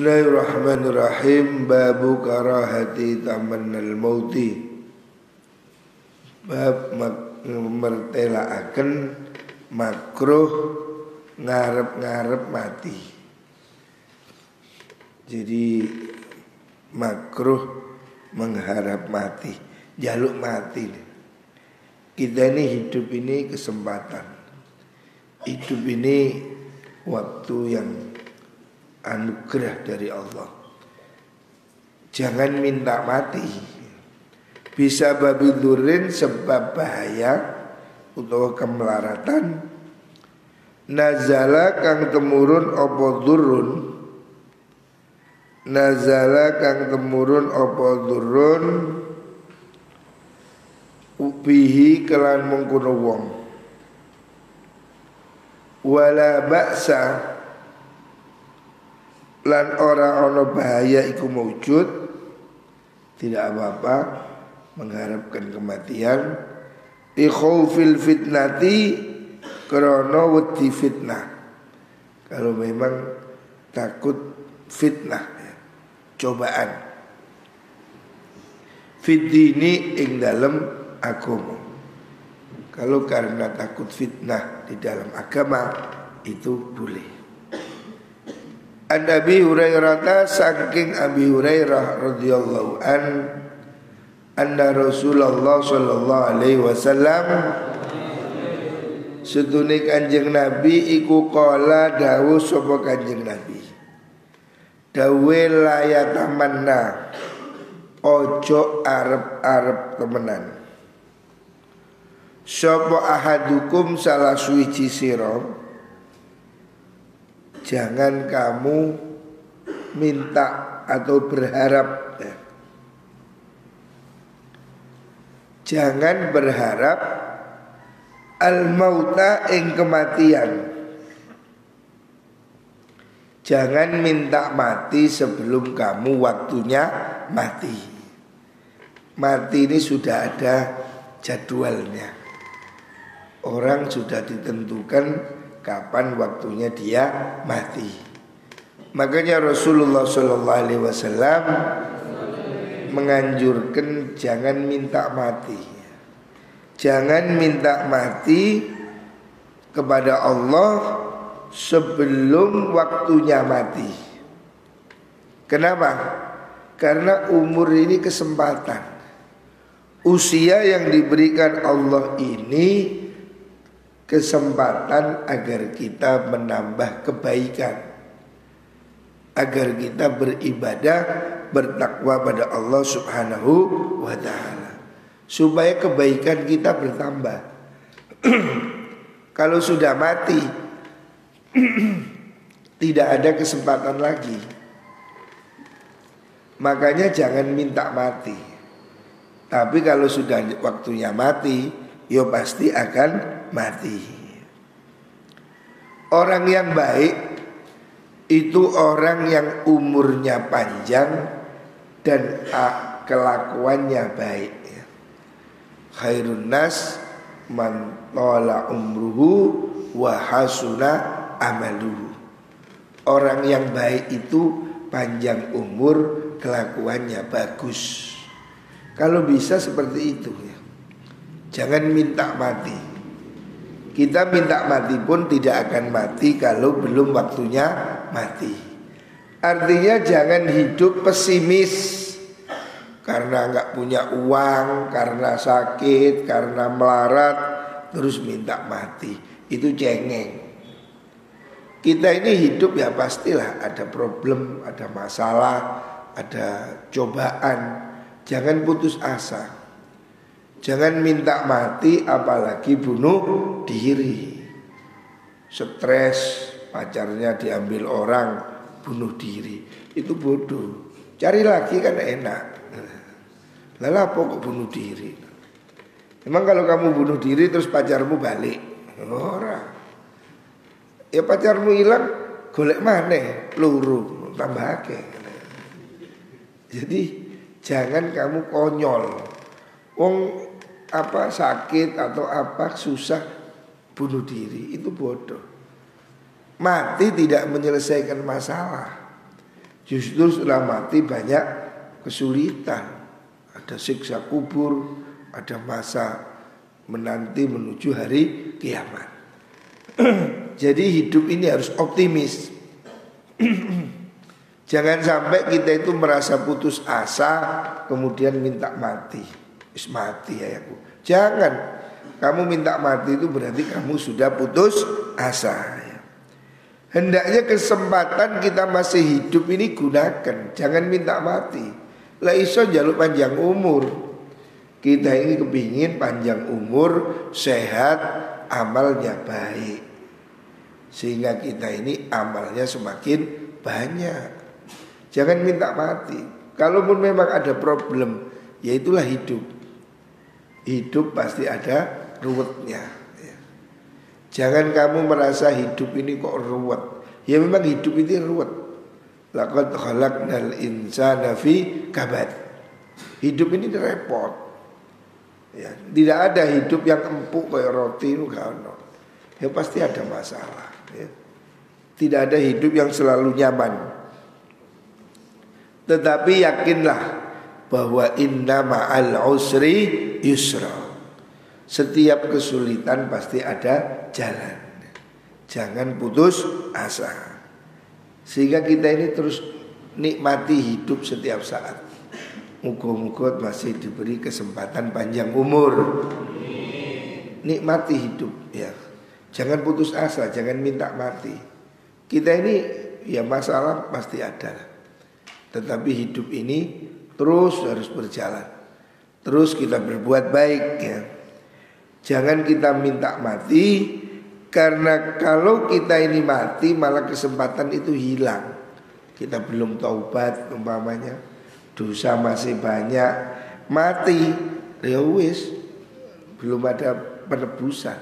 Bismillahirrahmanirrahim. Babu karahati tamannal mauti. Bab mertelaaken makruh ngarep-ngarep mati. Jadi makruh mengharap mati, jaluk mati. Kita ini hidup ini kesempatan. Hidup ini waktu yang anugerah dari Allah. Jangan minta mati. Bisa babi durin sebab bahaya utawa kemelaratan. Nazala kang temurun apa durun. Nazala kang temurun apa durun. Ubihi kelan mengkono wong. Wala ba'sa lan ora ono bahaya iku maujud. Tidak apa-apa mengharapkan kematian. Bi khaufil fitnati krana wedi fitnah. Kalau memang takut fitnah ya, cobaan. Fitini ing dalam agama. Kalau karena takut fitnah di dalam agama itu boleh. An Abi Hurairah saking Abi Hurairah radhiyallahu anna Rasulullah sallallahu alaihi wasallam sedune Kanjeng Nabi iku qala dawuh sapa Kanjeng Nabi. Dawe layatamanna ojo arep-arep temenan. Sapa ahadukum salah suci sira. Jangan kamu minta atau berharap ya. Jangan berharap al-mauta ing kematian. Jangan minta mati sebelum kamu waktunya mati. Mati ini sudah ada jadwalnya. Orang sudah ditentukan kapan waktunya dia mati. Makanya Rasulullah sallallahu alaihi wasallam menganjurkan jangan minta mati. Jangan minta mati kepada Allah sebelum waktunya mati. Kenapa? Karena umur ini kesempatan. Usia yang diberikan Allah ini kesempatan agar kita menambah kebaikan, agar kita beribadah, bertakwa pada Allah subhanahu wa ta'ala, supaya kebaikan kita bertambah. Kalau sudah mati tidak ada kesempatan lagi. Makanya jangan minta mati. Tapi kalau sudah waktunya mati, ya pasti akan mati. Orang yang baik itu orang yang umurnya panjang dan kelakuannya baik. Khairun nas man tala umruhu wa hasuna amaluhu. Orang yang baik itu panjang umur, kelakuannya bagus. Kalau bisa seperti itu ya. Jangan minta mati. Kita minta mati pun tidak akan mati kalau belum waktunya mati. Artinya jangan hidup pesimis karena nggak punya uang, karena sakit, karena melarat, terus minta mati. Itu cengeng. Kita ini hidup ya pastilah ada problem, ada masalah, ada cobaan. Jangan putus asa. Jangan minta mati apalagi bunuh diri. Stres, pacarnya diambil orang, bunuh diri. Itu bodoh. Cari lagi kan enak. Lalu apa kok bunuh diri? Emang kalau kamu bunuh diri terus pacarmu balik? Ora. Ya pacarmu hilang, golek maneh, peluru, tambah akeh. Jadi jangan kamu konyol. Wong apa sakit atau apa susah bunuh diri, itu bodoh. Mati tidak menyelesaikan masalah. Justru setelah mati banyak kesulitan. Ada siksa kubur, ada masa menanti menuju hari kiamat. Jadi hidup ini harus optimis. Jangan sampai kita itu merasa putus asa kemudian minta mati. Is mati ya aku. Jangan. Kamu minta mati itu berarti kamu sudah putus asa. Hendaknya kesempatan kita masih hidup ini gunakan. Jangan minta mati. Lah iso njaluk panjang umur. Kita ini kepingin panjang umur, sehat, amalnya baik. Sehingga kita ini amalnya semakin banyak. Jangan minta mati. Kalaupun memang ada problem, ya itulah hidup. Hidup pasti ada ruwetnya. Jangan kamu merasa hidup ini kok ruwet. Ya memang hidup ini ruwet. Laqad khalaqnal insana fi kabad. Hidup ini repot. Ya, tidak ada hidup yang empuk kayak roti itu gak ada. Ya pasti ada masalah. Ya. Tidak ada hidup yang selalu nyaman. Tetapi yakinlah bahwa inna ma'al usri yusra. Setiap kesulitan pasti ada jalan. Jangan putus asa. Sehingga kita ini terus nikmati hidup setiap saat. Muka-muka masih diberi kesempatan panjang umur. Nikmati hidup ya. Jangan putus asa, jangan minta mati. Kita ini ya masalah pasti ada. Tetapi hidup ini terus harus berjalan. Terus kita berbuat baik ya. Jangan kita minta mati. Karena kalau kita ini mati malah kesempatan itu hilang. Kita belum taubat umpamanya, dosa masih banyak, mati ya wis, belum ada penebusan.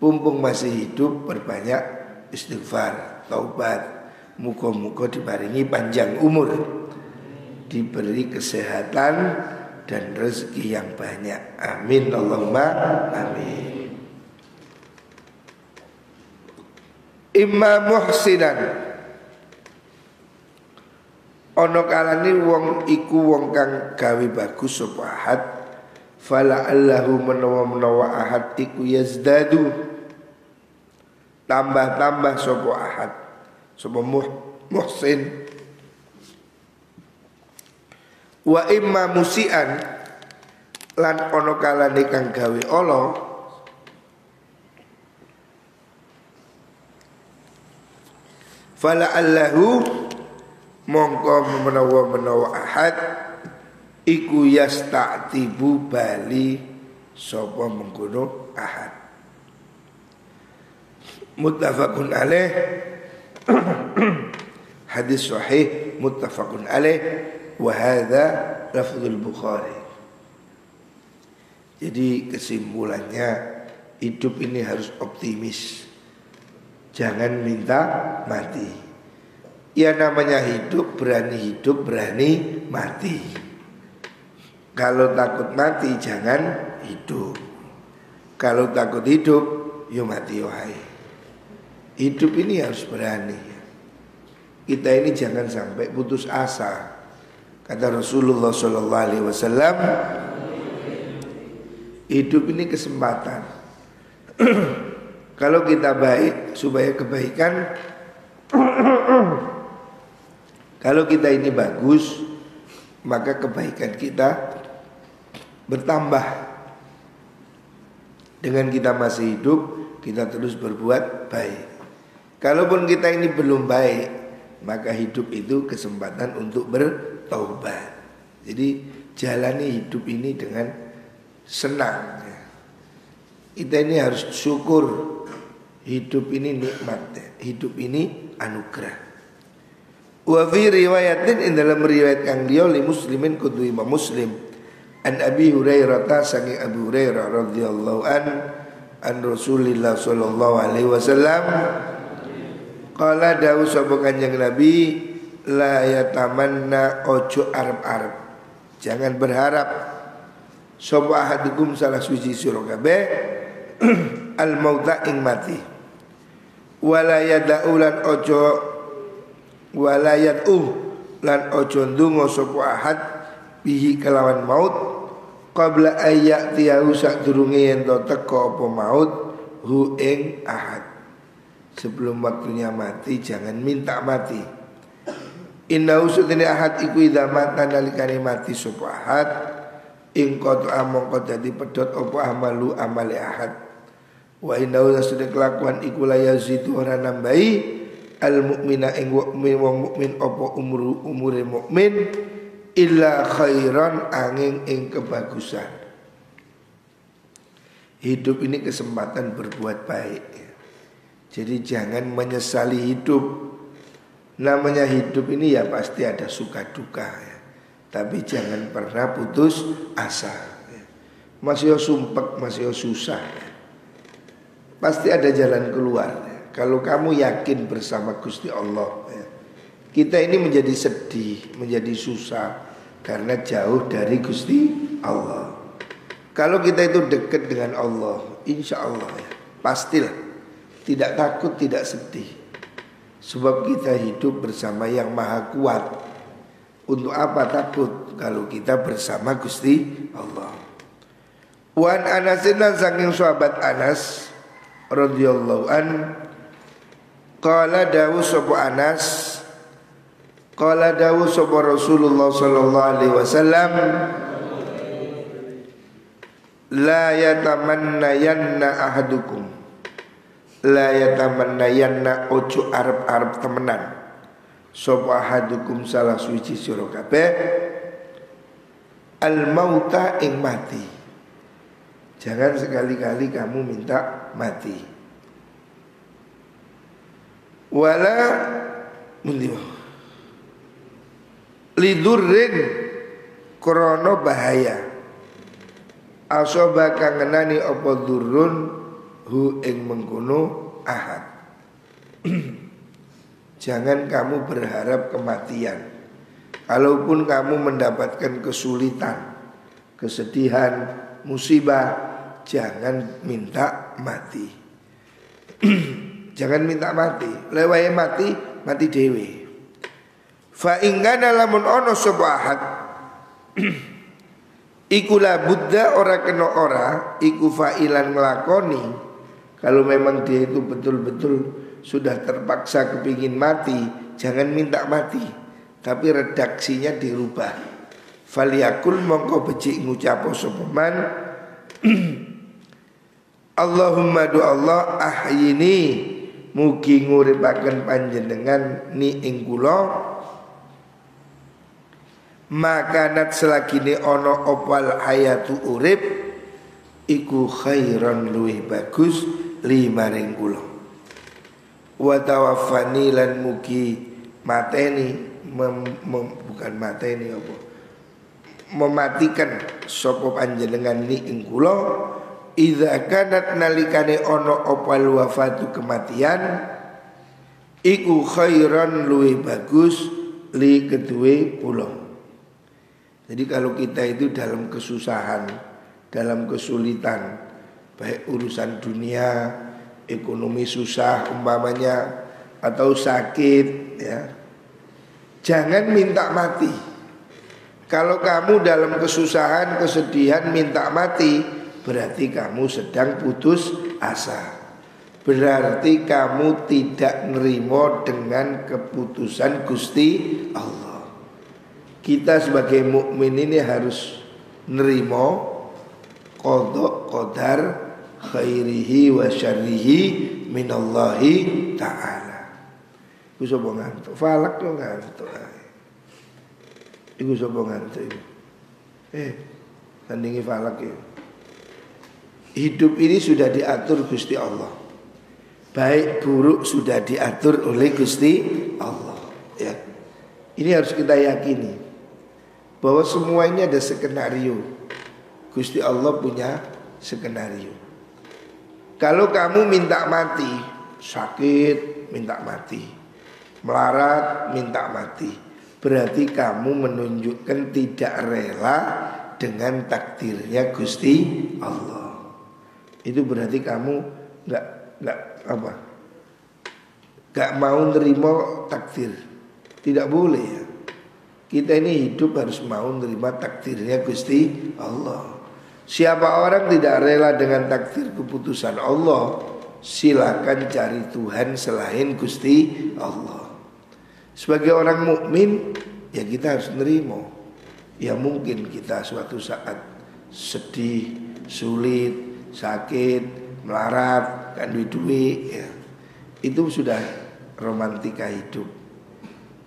Mumpung masih hidup perbanyak istighfar, taubat. Muka-muka dibaringi panjang umur, diberi kesehatan dan rezeki yang banyak. Amin Allahumma amin. Imma muhsinan, ono kalane wong iku wong kang gawe bagus sapa ahad, fala allahu menawa ahad iku yazdadu, tambah-tambah sapa ahad, sapa muhsin. Wa imma musian, lan ono kalane kang gawe ala, fala allahu mongko menawa ahad iku yasta'tibu bali sapa mengkono ahad. Muttafaqun alaih. Hadis sahih muttafaqun alaih wa hadza lafzul Bukhari. Jadi kesimpulannya hidup ini harus optimis. Jangan minta mati. Ya namanya hidup, berani mati. Kalau takut mati jangan hidup. Kalau takut hidup, yo mati wahai. Hidup ini harus berani. Kita ini jangan sampai putus asa. Kata Rasulullah SAW, hidup ini kesempatan. Kalau kita baik supaya kebaikan, kalau kita ini bagus, maka kebaikan kita bertambah. Dengan kita masih hidup, kita terus berbuat baik. Kalaupun kita ini belum baik, maka hidup itu kesempatan untuk bertaubat. Jadi jalani hidup ini dengan senang. Kita ini harus syukur. Hidup ini nikmat, hidup ini anugerah. Wa fi riwayatin, in dalam riwayat kang liya li muslimin kudu Imam Muslim, an Abi Hurairah sangi Abu Hurairah radhiyallahu an Rasulillah sallallahu alaihi wasallam, qala dawu sapa Kanjeng Nabi, la yatamanna ojo arep-arep, jangan berharap sapa ahadukum salah suci sira kabeh al mauta ing mati, wala yadaulan ojo Walayat lan ojo ndonga sapa ahad bihi kelawan maut qabla ayat tiyahu sadurunge yen to teka apa maut hu ing ahad. Sebelum waktunya mati jangan minta mati. Inna usutini ahad iku idza mata nalikane mati sapa ahad ing qad amangka dadi pedhot apa amalu amale ahad. Wa inna usutini kelakuan iku la yazidu ora nambahi al mukmina ing mukmin wong mukmin apa umure mukmin illa khairan angin ing kebagusan. Hidup ini kesempatan berbuat baik. Jadi jangan menyesali hidup. Namanya hidup ini ya pasti ada suka duka ya. Tapi jangan pernah putus asa ya. Masih sumpek, masih susah ya. Pasti ada jalan keluar ya. Kalau kamu yakin bersama Gusti Allah ya. Kita ini menjadi sedih, menjadi susah karena jauh dari Gusti Allah. Kalau kita itu dekat dengan Allah, insya Allah ya, pastilah tidak takut, tidak sedih. Sebab kita hidup bersama yang maha kuat. Untuk apa takut kalau kita bersama Gusti Allah. Wan Anasin saking sahabat Anas radhiyallahu an qala dawu sapa Anas qala dawu sapa Rasulullah sallallahu alaihi wasallam la yatamannayanna ahadukum la yatamannayanna ojo arep-arep temenan sapa ahadukum salah suci sira kabeh al mauta ing mati. Jangan sekali-kali kamu minta mati. Wala lidurrin krono bahaya asoba kangenani apa durrun hu ing mengkono ahad. Jangan kamu berharap kematian. Kalaupun kamu mendapatkan kesulitan, kesedihan, musibah, jangan minta mati. Jangan minta mati. Lewahe mati, mati dewe. Fa ingkana lamun ono sapa ahad iku la buddha ora kena ora iku fa'ilan nglakoni. Kalau memang dia itu betul-betul sudah terpaksa kepingin mati, jangan minta mati, tapi redaksinya dirubah. Faliyakul mongko becik ngucap sapa man Allahumma do Allah ahyini mugi nguripaken panjenengan ni ing kula makanat selagine ana opal hayatu urip iku khairan luwih bagus limaring kula wa tawaffani lan mugi mateni bukan mateni apa mematikan sapa panjenengan ni ing kula idza kanat nalikane ana opal wafatu kematian iku khairan luwih bagus li kedue kula. Jadi kalau kita itu dalam kesusahan, dalam kesulitan, baik urusan dunia, ekonomi susah umpamanya atau sakit ya, jangan minta mati. Kalau kamu dalam kesusahan, kesedihan minta mati, berarti kamu sedang putus asa. Berarti kamu tidak nerimo dengan keputusan Gusti Allah. Kita sebagai mukmin ini harus nerimo qada qadar khairihi wa syarrihi minallahi ta'ala. Iku sapa ngantuk? Falak lo ngantuk. Iku sapa ngantuk? Tandingi falak ya. Hidup ini sudah diatur Gusti Allah. Baik buruk sudah diatur oleh Gusti Allah ya. Ini harus kita yakini bahwa semua ini ada skenario. Gusti Allah punya skenario. Kalau kamu minta mati, sakit minta mati, melarat minta mati, berarti kamu menunjukkan tidak rela dengan takdirnya Gusti Allah. Itu berarti kamu nggak mau nerima takdir. Tidak boleh ya. Kita ini hidup harus mau menerima takdirnya Gusti Allah. Siapa orang tidak rela dengan takdir keputusan Allah, silakan cari Tuhan selain Gusti Allah. Sebagai orang mukmin, ya kita harus nerima. Ya mungkin kita suatu saat sedih, sulit, sakit, melarat, kan duit ya. Itu sudah romantika hidup.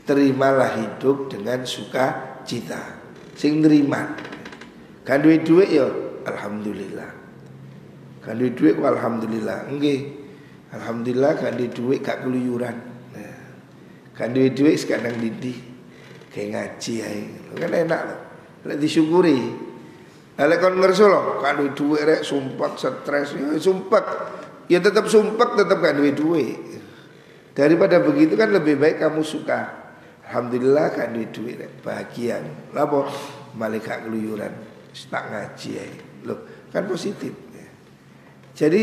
Terimalah hidup dengan sukacita. Sing nerima. Kan duit ya alhamdulillah. Kan duit alhamdulillah. Nggih. Alhamdulillah kan duit gak keluyuran. Nah, kan duit sekarang didi. Kayak ngaji ae. Kan enak loh. Lek disyukuri. Lek kon ngerso loh, kan duit rek sumpek stres ya sumpek. Ya tetap sumpek tetap kan duit. Daripada begitu kan lebih baik kamu suka. Alhamdulillah kan duit bahagia. Lapo malaikat keluyuran tak ngaji ya. Loh, kan positif ya. Jadi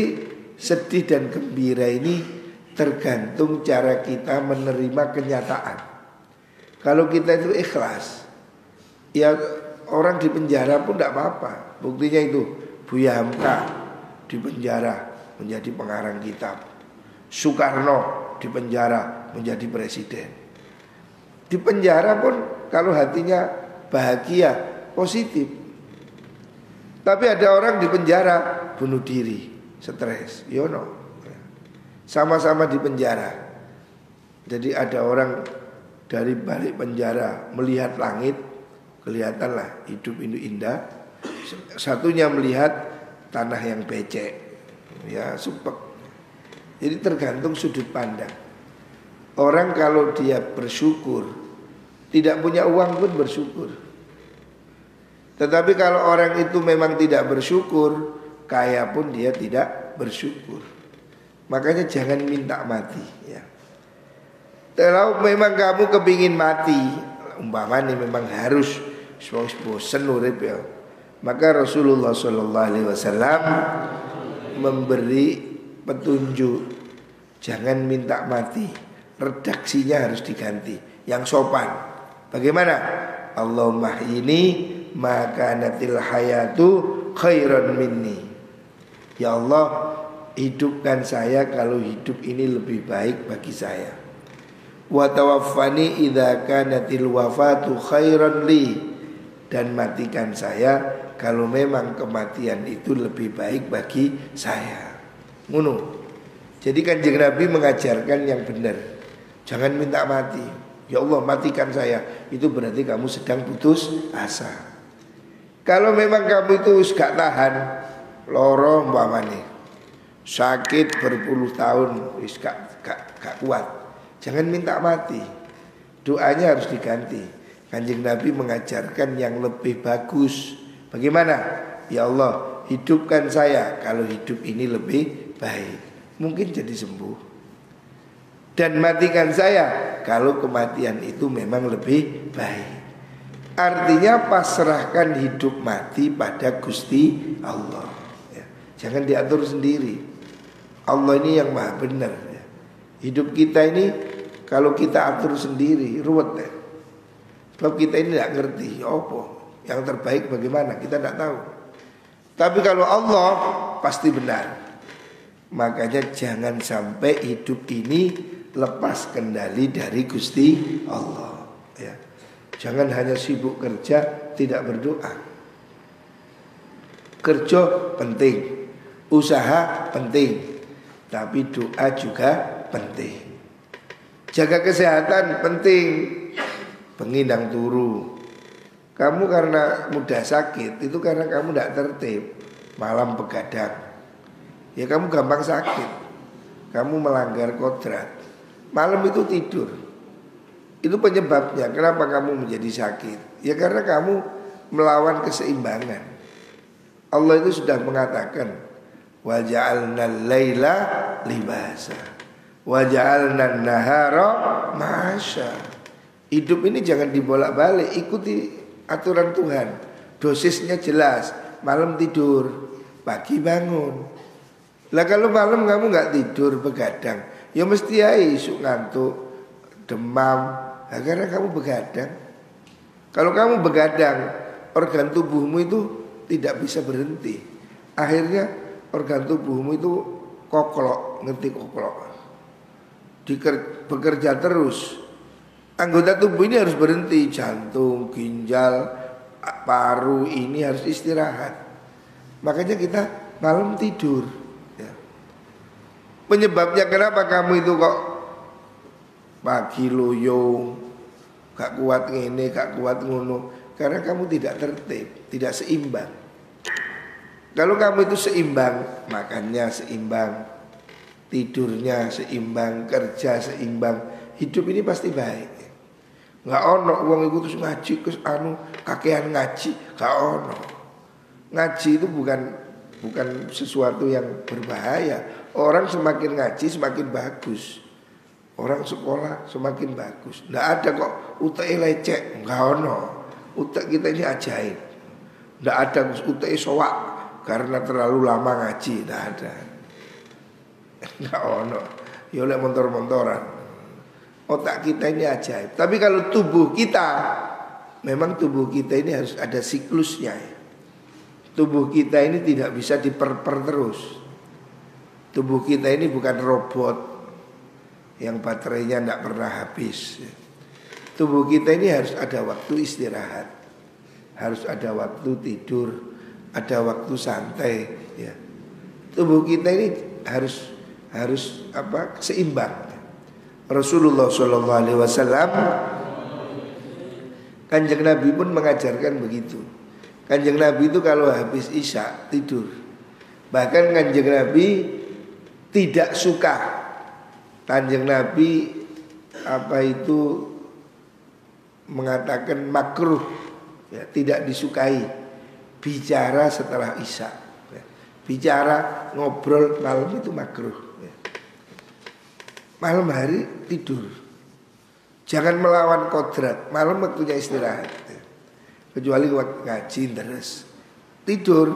sedih dan gembira ini tergantung cara kita menerima kenyataan. Kalau kita itu ikhlas, ya orang di penjara pun tidak apa-apa. Buktinya itu Buya Hamka di penjara menjadi pengarang kitab. Soekarno di penjara menjadi presiden. Di penjara pun kalau hatinya bahagia, positif. Tapi ada orang di penjara bunuh diri, stres, yono. Sama-sama di penjara. Jadi ada orang dari balik penjara melihat langit, kelihatanlah hidup ini indah. Satunya melihat tanah yang becek, ya sumpek. Jadi tergantung sudut pandang. Orang kalau dia bersyukur, tidak punya uang pun bersyukur. Tetapi kalau orang itu memang tidak bersyukur, kaya pun dia tidak bersyukur. Makanya jangan minta mati ya. Kalau memang kamu kepingin mati, umpamanya memang harus bosen urip ya, maka Rasulullah SAW memberi petunjuk, jangan minta mati, redaksinya harus diganti yang sopan. Bagaimana? Allahumma ini maka natil hayatu khairan minni. Ya Allah, hidupkan saya kalau hidup ini lebih baik bagi saya. Wa tawaffani idza kanatil wafatu khairan li, dan matikan saya kalau memang kematian itu lebih baik bagi saya. Ngono. Jadi Kanjeng Nabi mengajarkan yang benar. Jangan minta mati. Ya Allah matikan saya. Itu berarti kamu sedang putus asa. Kalau memang kamu itu gak tahan, loro umpamane, sakit berpuluh tahun, wis gak kuat, jangan minta mati. Doanya harus diganti. Kanjeng Nabi mengajarkan yang lebih bagus. Bagaimana? Ya Allah, hidupkan saya kalau hidup ini lebih baik. Mungkin jadi sembuh. Dan matikan saya kalau kematian itu memang lebih baik. Artinya pasrahkan hidup mati pada Gusti Allah ya. Jangan diatur sendiri. Allah ini yang maha benar ya. Hidup kita ini kalau kita atur sendiri ruwet ya. Sebab kita ini tidak ngerti apa yang terbaik bagaimana, kita tidak tahu. Tapi kalau Allah pasti benar. Makanya jangan sampai hidup ini lepas kendali dari Gusti Allah ya. Jangan hanya sibuk kerja, tidak berdoa. Kerja penting, usaha penting, tapi doa juga penting. Jaga kesehatan penting. Pengindang turu. Kamu karena mudah sakit, itu karena kamu tidak tertib. Malam begadang, ya kamu gampang sakit. Kamu melanggar kodrat. Malam itu tidur. Itu penyebabnya. Kenapa kamu menjadi sakit? Ya karena kamu melawan keseimbangan. Allah itu sudah mengatakan, wa ja'alnal laila libasa wa ja'alnan nahara ma'asya. Hidup ini jangan dibolak-balik, ikuti aturan Tuhan. Dosisnya jelas. Malam tidur, pagi bangun. Lah kalau malam kamu gak tidur begadang, ya mesti ya isu ngantuk, demam, Nah, karena kamu begadang. Kalau kamu begadang, organ tubuhmu itu tidak bisa berhenti. Akhirnya organ tubuhmu itu koklok, ngerti koklok. Bekerja terus. Anggota tubuh ini harus berhenti, jantung, ginjal, paru ini harus istirahat. Makanya kita malam tidur. Ya. Penyebabnya kenapa kamu itu kok pagi loyo, gak kuat ngene, gak kuat ngono, karena kamu tidak tertib, tidak seimbang. Kalau kamu itu seimbang, makannya seimbang, tidurnya seimbang, kerja seimbang, hidup ini pasti baik. Gak ono wong iku terus ngaji terus kakean ngaji, gak ono. Ngaji itu bukan sesuatu yang berbahaya. Orang semakin ngaji semakin bagus. Orang sekolah semakin bagus. Nggak ada kok utek lecek, nggak ono. Utek kita ini ajaib. Nggak ada utek soak karena terlalu lama ngaji, nggak ada. Nggak ono. Ya oleh motor-motoran. Otak kita ini ajaib. Tapi kalau tubuh kita, memang tubuh kita ini harus ada siklusnya. Tubuh kita ini tidak bisa diperper terus. Tubuh kita ini bukan robot yang baterainya tidak pernah habis. Tubuh kita ini harus ada waktu istirahat, harus ada waktu tidur, ada waktu santai. Ya. Tubuh kita ini harus seimbang. Rasulullah SAW, Kanjeng Nabi pun mengajarkan begitu. Kanjeng Nabi itu kalau habis isya tidur. Bahkan Kanjeng Nabi tidak suka. Kanjeng Nabi mengatakan makruh, ya, tidak disukai bicara setelah isya. Ya. Bicara ngobrol malam itu makruh. Ya. Malam hari tidur. Jangan melawan kodrat. Malam waktunya istirahat. Ya. Kecuali waktu ngaji terus tidur.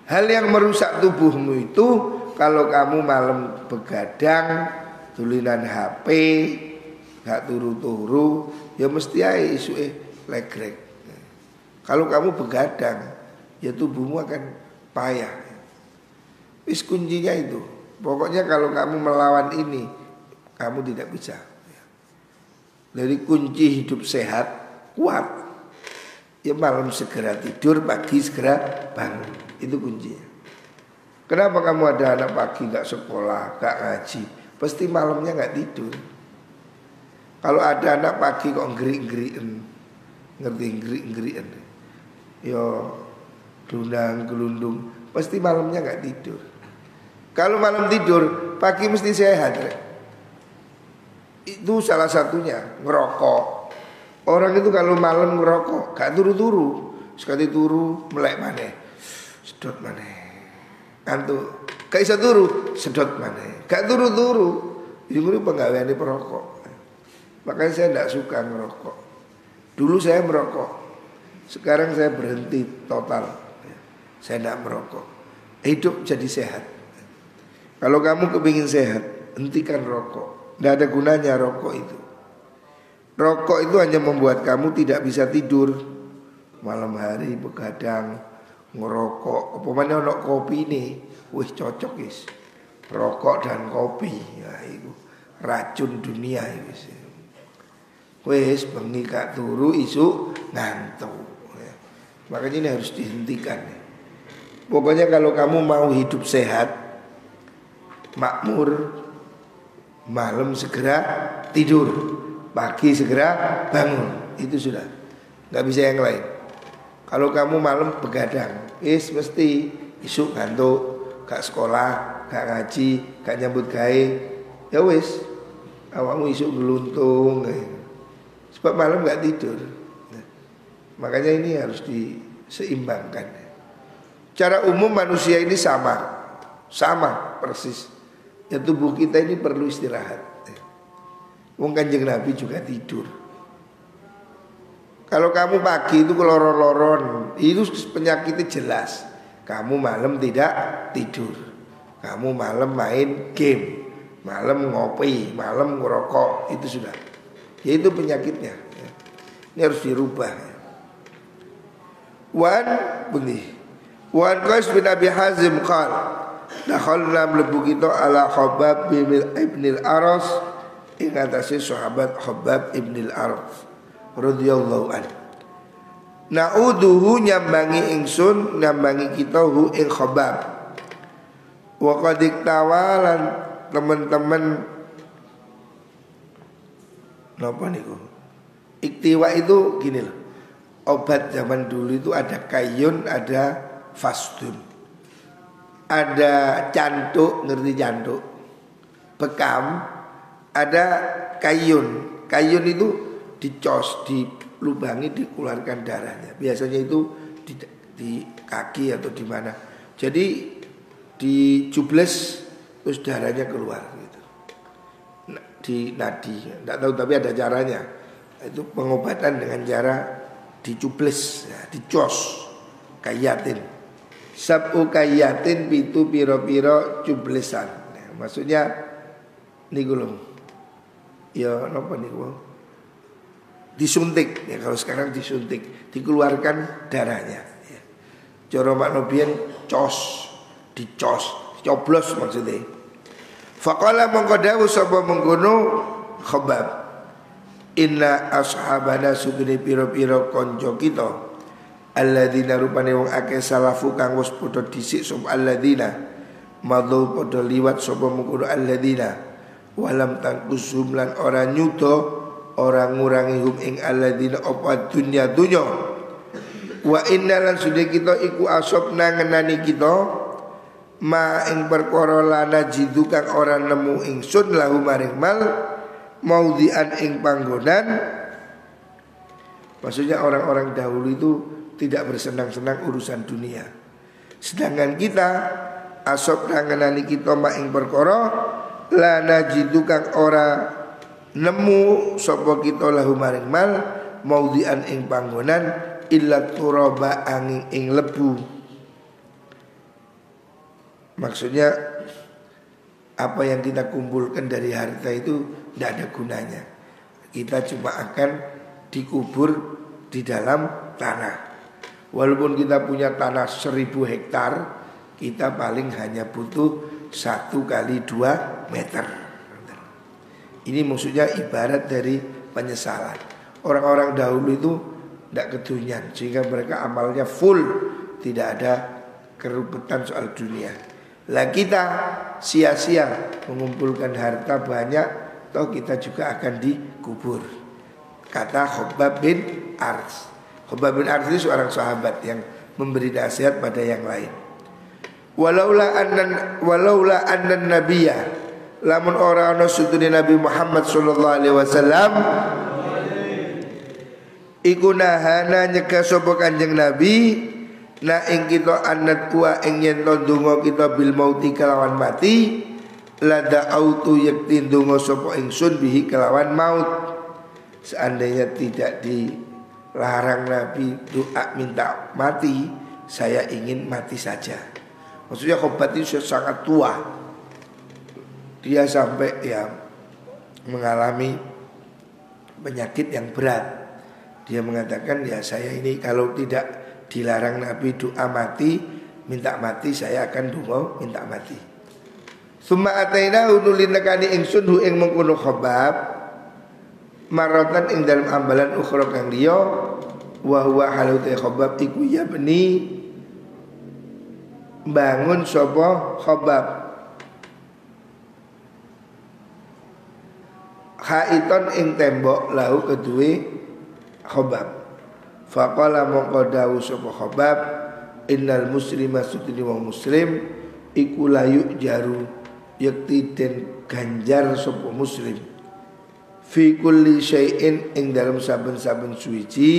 Hal yang merusak tubuhmu itu kalau kamu malam begadang, tulinan HP, gak turu-turu, ya mesti aja isuke legrek. Kalau kamu begadang, ya tubuhmu akan payah. Wis kuncinya itu. Pokoknya kalau kamu melawan ini, kamu tidak bisa. Dari kunci hidup sehat, kuat. Ya malam segera tidur, pagi segera bangun. Itu kuncinya. Kenapa kamu ada anak pagi gak sekolah, gak ngaji, pasti malamnya gak tidur. Kalau ada anak pagi kok ngerik-ngeriken, ngerti ngerik-ngeriken, yo dundang gelundung, pasti malamnya gak tidur. Kalau malam tidur, pagi mesti sehat. Itu salah satunya, ngerokok. Orang itu kalau malam ngerokok gak turu-turu, sekali turu melek maneh, sedot maneh, ngantuk, gak bisa turu, sedot maneh, gak turu-turu. Jadi ini penggaweane perokok. Makanya saya tidak suka ngerokok. Dulu saya merokok, sekarang saya berhenti total. Saya tidak merokok. Hidup jadi sehat. Kalau kamu kepingin sehat, hentikan rokok. Tidak ada gunanya rokok itu. Rokok itu hanya membuat kamu tidak bisa tidur. Malam hari begadang ngerokok. Apa mana ono kopi nih, wih cocok guys. Rokok dan kopi, ya itu racun dunia itu. Wis bengi gak turu isu ngantuk. Ya. Makanya ini harus dihentikan. Ya. Pokoknya kalau kamu mau hidup sehat, makmur, malam segera tidur, pagi segera bangun. Itu sudah, gak bisa yang lain. Kalau kamu malam begadang, mesti isuk ngantuk, gak sekolah, gak ngaji, gak nyambut gawe, ya wis, awakmu isuk geluntung. Sebab malam gak tidur. Makanya ini harus diseimbangkan. Cara umum manusia ini sama persis. Ya tubuh kita ini perlu istirahat. Wong Kanjeng Nabi juga tidur. Kalau kamu pagi itu keloro-loron, itu penyakitnya jelas. Kamu malam tidak tidur. Kamu malam main game, malam ngopi, malam ngerokok, itu sudah. Yaitu penyakitnya. Ini harus dirubah. Wan Qais bin Abi Hazim qala dakhalna mlebu kita ala Khabbab ibn al-Aras ing atase sahabat Khabbab ibn al-Aras radhiyallahu anhu. Na'uduhu nyambangi ingsun nyambangi kita hu ing Khabbab. Wa qad iktawalan teman-teman napa niku? Iktiwa itu gini loh. Obat zaman dulu itu ada kayun, ada fastun. Ada cantuk, ngerti cantuk? Bekam, ada kayun. Kayun itu dicos, dilubangi, dikeluarkan darahnya. Biasanya itu di kaki atau di mana. Jadi dicubles terus darahnya keluar gitu. Di nadi, tidak tahu tapi ada caranya. Itu pengobatan dengan cara dicubles, ya, dicos, kayatin. Sab'u kayatin pitu piro-piro cublesan. Nah, maksudnya niku lho. Ya napa niku? Disuntik. Ya kalau sekarang disuntik, dikeluarkan darahnya. Ya. Cara makna biyen cos, dicos, coblos maksudnya. Faqala mongko dawuh sapa mengkono Khabbab. Inna ashabana sudune piro-piro konco kita alladzina rupane wong akeh salafu kang wis padha dhisik sapa alladzina madhu padha liwat sapa mengkono alladzina walam tangkusum lan ora nyuda ora ngurangi hum ing alladzina apa dunya wa inna lan sude kita iku asopna ngenani kita ma ing perkara lana jidu kang ora nemu ingsun lahu maring mal maudhi'an ing panggonan. Maksudnya orang-orang dahulu itu tidak bersenang-senang urusan dunia. Sedangkan kita asop ngenani kita mak ing perkara la najidu kang ora nemu sapa kita lahu maring mal maudhi'an ing panggonan illa turaba angin ing lebu. Maksudnya apa yang kita kumpulkan dari harta itu tidak ada gunanya. Kita cuma akan dikubur di dalam tanah. Walaupun kita punya tanah 1000 hektar, kita paling hanya butuh 1 kali 2 meter. Ini maksudnya ibarat dari penyesalan. Orang-orang dahulu itu tidak kedunian, sehingga mereka amalnya full, tidak ada keruputan soal dunia. Lah kita sia-sia mengumpulkan harta banyak, toh kita juga akan dikubur. Kata Khabbab bin Ars. Khabbab bin Ars itu seorang sahabat yang memberi nasihat pada yang lain. Walaula anna nabiyya lamun ora ana sutune Nabi Muhammad sallallahu alaihi wasallam iku nahana nyegah sapa Kanjeng Nabi na ing kita anat wa ing yen ndonga kita bil mauti kelawan mati lada autu yakti ndonga sapa ingsun bihi kelawan maut. Seandainya tidak dilarang Nabi doa minta mati, saya ingin mati saja. Maksudnya Khabbab itu sangat tua. Dia sampai ya mengalami penyakit yang berat. Dia mengatakan ya saya ini kalau tidak dilarang Nabi doa mati, minta mati, saya akan doa minta mati. Summa ataina nulin nekani ingsun hu ing mengkono Khabbab maratan ing dalam ambalan ukhra kang liya wa huwa haluti Khabbab iku ya beni bangun sapa Khabbab haiton ing tembok lahu kedue Khabbab. Faqala mongko dawuh sapa Khabbab innal muslima sutini wong muslim iku layu jaru yakti den ganjar sapa muslim fi kulli syai'in ing dalam saben-saben suci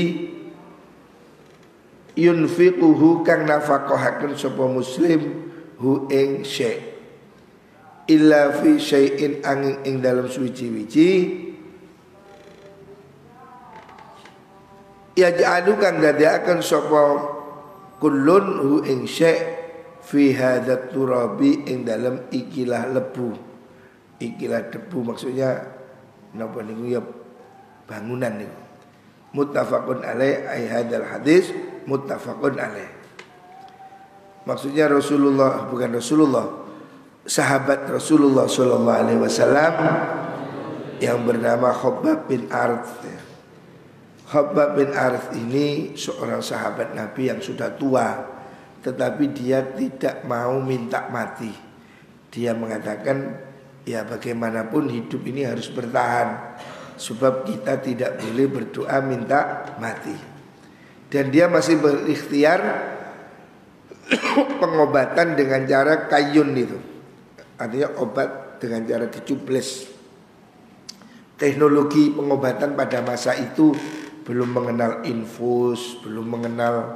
yunfiquhu kang nafaqahaken sapa muslim hu ing syai' illa fi syai'in angin ing dalam suci-wici ya ja'alu kang dadiaken sapa kullun hu ing syai' fi hadat turabi ing dalam ikilah lebu, ikilah debu maksudnya napa niku ya bangunan itu. Muttafaqun alaih, ai hadzal hadis muttafaqun alaih. Maksudnya Rasulullah, bukan Rasulullah, sahabat Rasulullah sallallahu alaihi wasallam yang bernama Khabbab bin Arth. Khabbab bin Arth ini seorang sahabat Nabi yang sudah tua, tetapi dia tidak mau minta mati. Dia mengatakan, ya bagaimanapun hidup ini harus bertahan, sebab kita tidak boleh berdoa minta mati. Dan dia masih berikhtiar pengobatan dengan cara kayun itu, artinya obat dengan cara dicubles. Teknologi pengobatan pada masa itu belum mengenal infus, belum mengenal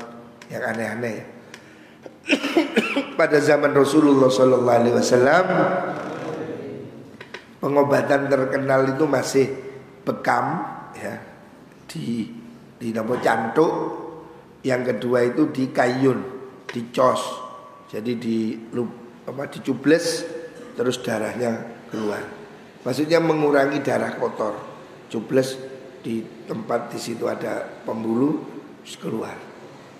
yang aneh-aneh. Pada zaman Rasulullah SAW pengobatan terkenal itu masih bekam, ya, di nama cantuk. Yang kedua itu di kayun, dicos, jadi dicubles terus darahnya keluar. Maksudnya mengurangi darah kotor. Cubles di tempat di situ ada pembuluh terus keluar.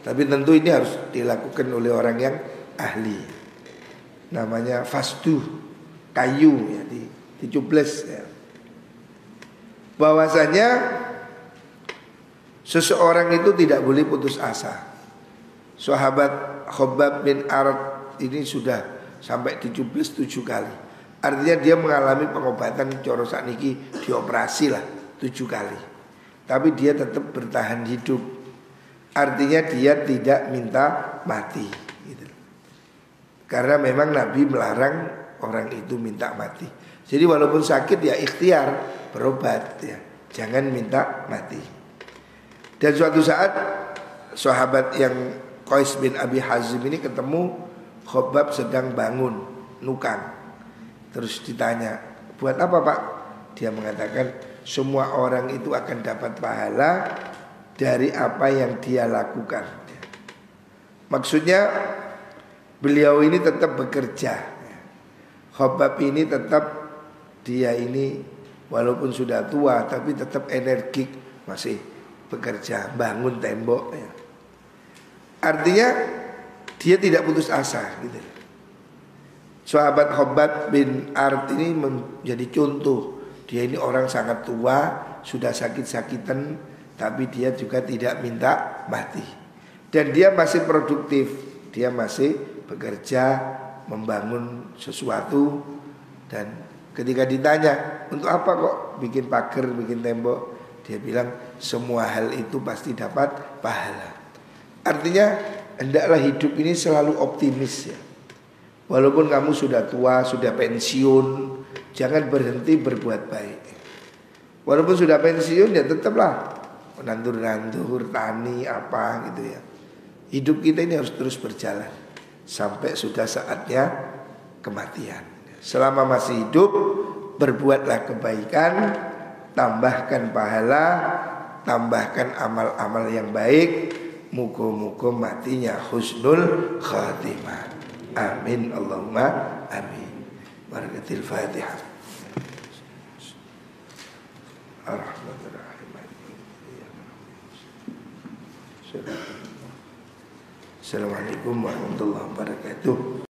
Tapi tentu ini harus dilakukan oleh orang yang ahli. Namanya fasdu, kayu ya, dicubles ya. Bahwasanya seseorang itu tidak boleh putus asa. Sahabat Khabbab bin Arth ini sudah sampai dicubles 7 kali. Artinya dia mengalami pengobatan coro sakniki, dioperasi lah 7 kali. Tapi dia tetap bertahan hidup. Artinya dia tidak minta mati gitu. Karena memang Nabi melarang orang itu minta mati. Jadi walaupun sakit ya ikhtiar berobat ya, jangan minta mati. Dan suatu saat sahabat yang Qais bin Abi Hazim ini ketemu Khabbab sedang bangun nukang. Terus ditanya, buat apa Pak? Dia mengatakan, semua orang itu akan dapat pahala dari apa yang dia lakukan. Maksudnya beliau ini tetap bekerja. Khabbab ini tetap, dia ini walaupun sudah tua tapi tetap energik, masih bekerja, bangun tembok ya. Artinya dia tidak putus asa gitu. Sahabat Khabbab bin Arth ini menjadi contoh. Dia ini orang sangat tua, sudah sakit-sakitan, tapi dia juga tidak minta mati. Dan dia masih produktif, dia masih bekerja, membangun sesuatu. Dan ketika ditanya, untuk apa kok bikin pagar, bikin tembok, dia bilang semua hal itu pasti dapat pahala. Artinya hendaklah hidup ini selalu optimis ya. Walaupun kamu sudah tua, sudah pensiun, jangan berhenti berbuat baik. Walaupun sudah pensiun ya tetaplah nandur-nandur, tani apa gitu ya. Hidup kita ini harus terus berjalan sampai sudah saatnya kematian. Selama masih hidup, berbuatlah kebaikan, tambahkan pahala, tambahkan amal-amal yang baik. Muga-muga matinya husnul khatimah. Amin Allahumma amin. Barakatil Fatihah. Ar-Rahmanir-Rahim. Assalamualaikum warahmatullahi wabarakatuh.